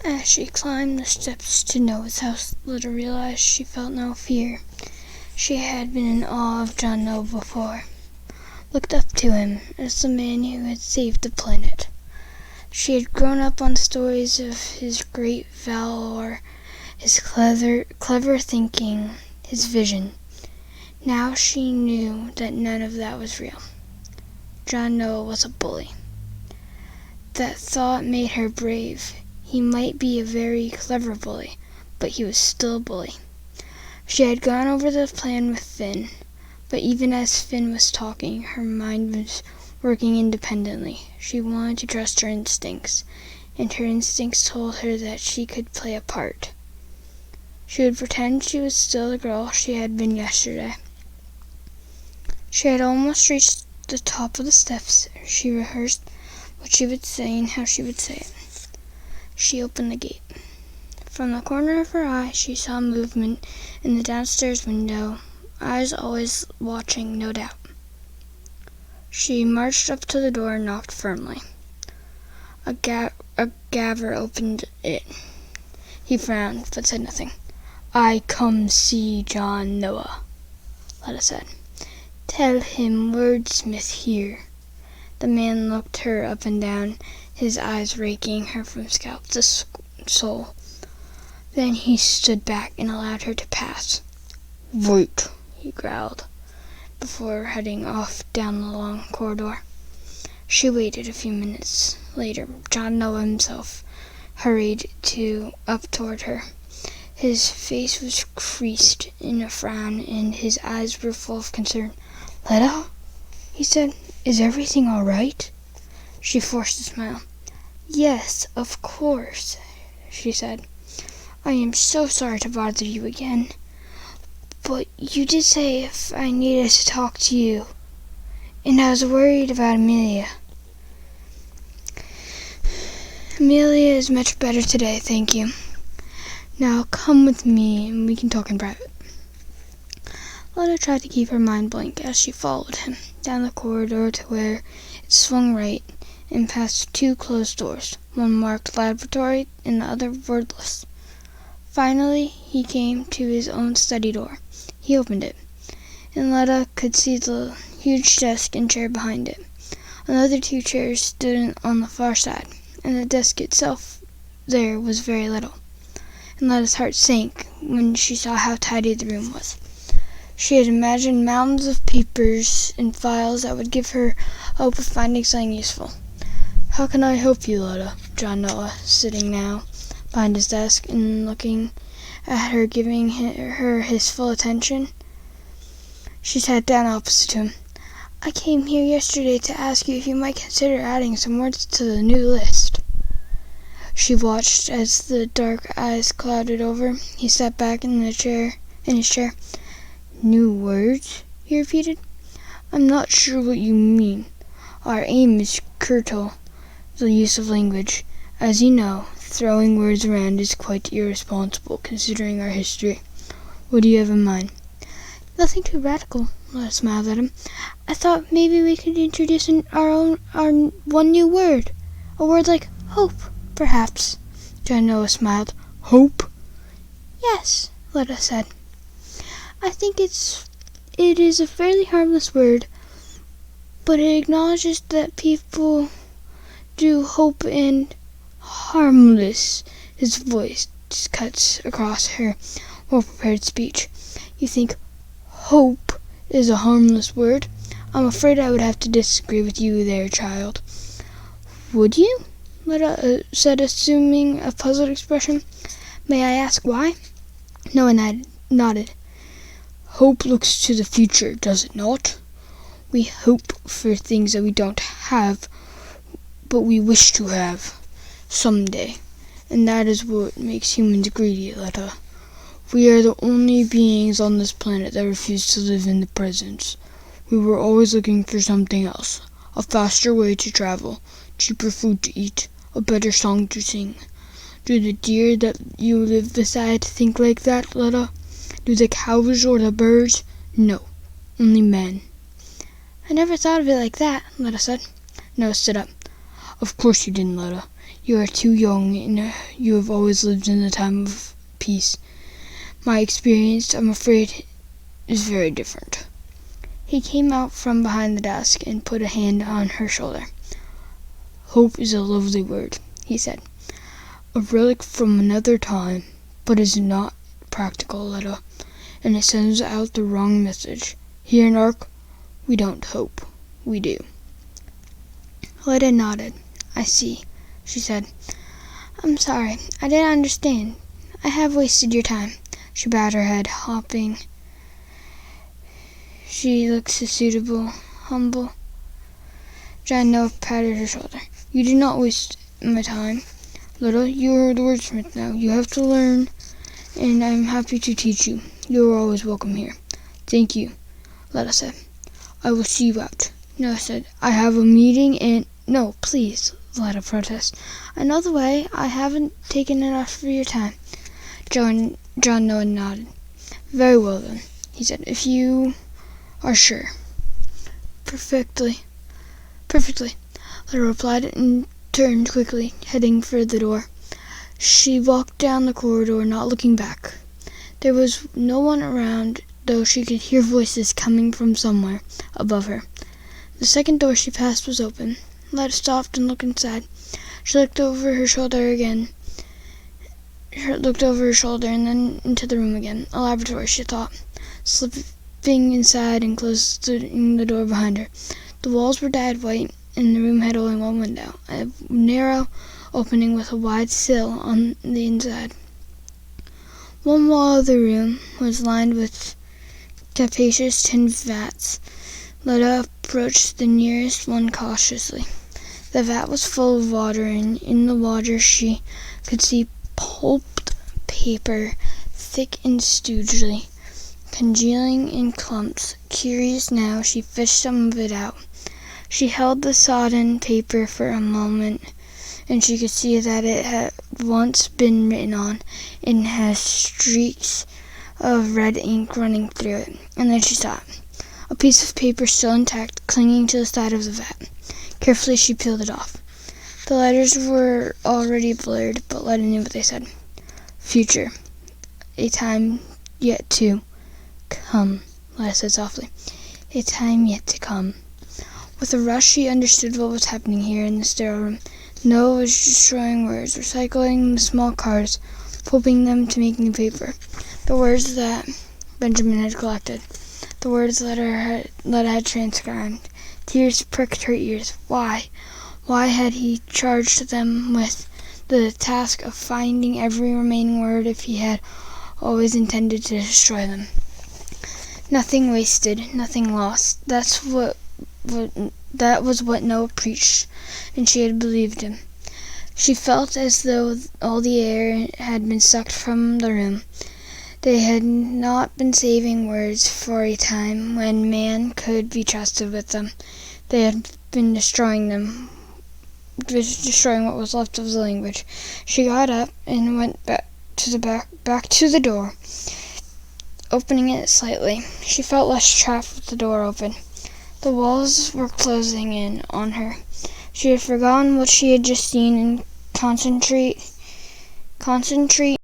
As she climbed the steps to Noah's house, Letta realized she felt no fear. She had been in awe of John Noa before, looked up to him as the man who had saved the planet. She had grown up on stories of his great valor, his clever thinking, his vision. Now she knew that none of that was real. John Noa was a bully. That thought made her brave. He might be a very clever bully, but he was still a bully. She had gone over the plan with Finn, but even as Finn was talking, her mind was working independently. She wanted to trust her instincts, and her instincts told her that she could play a part. She would pretend she was still the girl she had been yesterday. She had almost reached the top of the steps. She rehearsed what she would say and how she would say it. She opened the gate. From the corner of her eye, she saw movement in the downstairs window, eyes always watching, no doubt. She marched up to the door and knocked firmly. A Gaffer opened it. He frowned, but said nothing. "I come see John Noa," Letta said. "Tell him Wordsmith here." The man looked her up and down, his eyes raking her from scalp to sole. Then he stood back and allowed her to pass. "Wait," he growled, before heading off down the long corridor. She waited. A few minutes later, John Noa himself hurried up toward her. His face was creased in a frown, and his eyes were full of concern. "Letta," he said, "is everything all right?" She forced a smile. "Yes, of course," she said. "I am so sorry to bother you again. But you did say if I needed to talk to you. And I was worried about Amelia." "Amelia is much better today, thank you. Now come with me and we can talk in private." Letta tried to keep her mind blank as she followed him down the corridor to where it swung right and past two closed doors, one marked laboratory and the other wordless. Finally, he came to his own study door. He opened it, and Letta could see the huge desk and chair behind it. Another two chairs stood on the far side, and the desk itself there was very little, and Letta's heart sank when she saw how tidy the room was. She had imagined mounds of papers and files that would give her hope of finding something useful. "How can I help you, Letta?" John Noa, sitting now behind his desk and looking at her, giving her his full attention. She sat down opposite to him. "I came here yesterday to ask you if you might consider adding some words to the new list." She watched as the dark eyes clouded over. He sat back in his chair. "New words?" he repeated. "I'm not sure what you mean. Our aim is to curtail the use of language. As you know, throwing words around is quite irresponsible considering our history. What do you have in mind?" "Nothing too radical," Letta smiled at him. "I thought maybe we could introduce our one new word. A word like hope, perhaps." John Noa smiled. "Hope?" "Yes," Letta said. "I think it is a fairly harmless word, but it acknowledges that people do hope and harmless." His voice cuts across her well-prepared speech. "You think hope is a harmless word? I'm afraid I would have to disagree with you there, child." "Would you?" Letta said, assuming a puzzled expression. "May I ask why?" Noah nodded. "Hope looks to the future, does it not? We hope for things that we don't have, but we wish to have someday. And that is what makes humans greedy, Letta. We are the only beings on this planet that refuse to live in the present. We were always looking for something else. A faster way to travel, cheaper food to eat, a better song to sing. Do the deer that you live beside think like that, Letta? Do the cows or the birds? No, only men." "I never thought of it like that," Letta said. Noah stood up. Of course you didn't, Letta. You are too young, and you have always lived in a time of peace. My experience, I'm afraid, is very different. He came out from behind the desk and put a hand on her shoulder. Hope is a lovely word, he said. A relic from another time, but is not practical, Letta, and it sends out the wrong message. Here in Ark, we don't hope. We do. Letta nodded. I see, she said. I'm sorry. I didn't understand. I have wasted your time. She bowed her head, hopping. She looked so suitable, humble. John Noa patted her shoulder. You do not waste my time. Letta, you are the wordsmith now. You have to learn, and I am happy to teach you. You are always welcome here. Thank you, Letta said. I will see you out. Noa said, I have a meeting and... No, please, Letta protested. I know the way. I haven't taken enough for your time. John Noa nodded. Very well, then, he said, if you are sure. Perfectly, Letta replied and turned quickly, heading for the door. She walked down the corridor, not looking back. There was no one around, though she could hear voices coming from somewhere above her. The second door she passed was open. Letta stopped and looked inside. She looked over her shoulder and then into the room again. A laboratory, she thought, slipping inside and closing the door behind her. The walls were dyed white, and the room had only one window, a narrow opening with a wide sill on the inside. One wall of the room was lined with capacious tin vats. Letta approached the nearest one cautiously. The vat was full of water, and in the water she could see pulped paper, thick and stoogy, congealing in clumps. Curious now, she fished some of it out. She held the sodden paper for a moment, and she could see that it had once been written on, and had streaks of red ink running through it. And then she saw it, a piece of paper still intact, clinging to the side of the vat. Carefully she peeled it off. The letters were already blurred, but Letta knew what they said. Future. A time yet to come, Letta said softly. A time yet to come. With a rush she understood what was happening here in the sterile room. Noa was destroying words, recycling the small cards, pulping them to make new paper. The words that Benjamin had collected. The words Letta had transcribed. Tears pricked her ears. Why? Why had he charged them with the task of finding every remaining word if he had always intended to destroy them? Nothing wasted, nothing lost. That was what Noa preached, and she had believed him. She felt as though all the air had been sucked from the room. They had not been saving words for a time when man could be trusted with them. They had been destroying them, destroying what was left of the language. She got up and went back to the door, opening it slightly. She felt less trapped with the door open. The walls were closing in on her. She had forgotten what she had just seen and concentrate